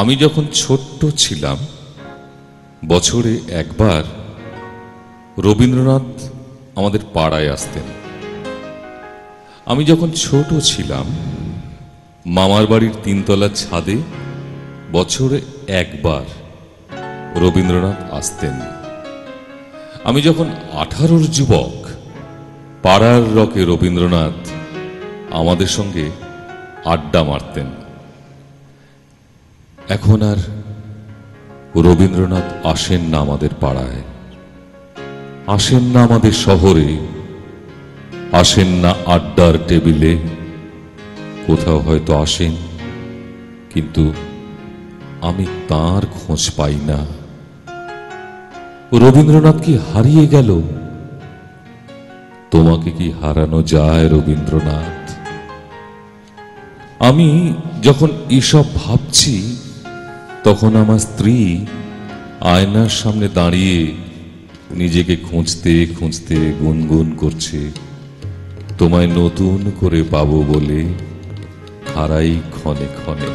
আমি যখন ছোট্ট ছিলাম বছরে একবার রবীন্দ্রনাথ আমাদের পাড়ায় আসতেন। আমি যখন ছোট ছিলাম মামার বাড়ির তিনতলার ছাদে বছরে একবার রবীন্দ্রনাথ আসতেন। আমি যখন 18-র যুবক পাড়ার রকে রবীন্দ্রনাথ আমাদের সঙ্গে আড্ডা মারতেন। এখন আর রবীন্দ্রনাথ আসেন না আমাদের পাড়ায়, আসেন না আমাদের শহরে, আসেন না আড্ডার টেবিলে। কোথাও হয়তো আসেন, কিন্তু আমি তার খোঁজ পাই না। রবীন্দ্রনাথ কি হারিয়ে গেল? তোমাকে কি হারানো যায় রবীন্দ্রনাথ? আমি যখন এসব ভাবছি তখন আমার স্ত্রী আয়নার সামনে দাঁড়িয়ে নিজেকে খুঁজতে খুঁজতে গুনগুন করছে, তোমায় নতুন করে পাবো বলে হারাই ক্ষণে ক্ষণে।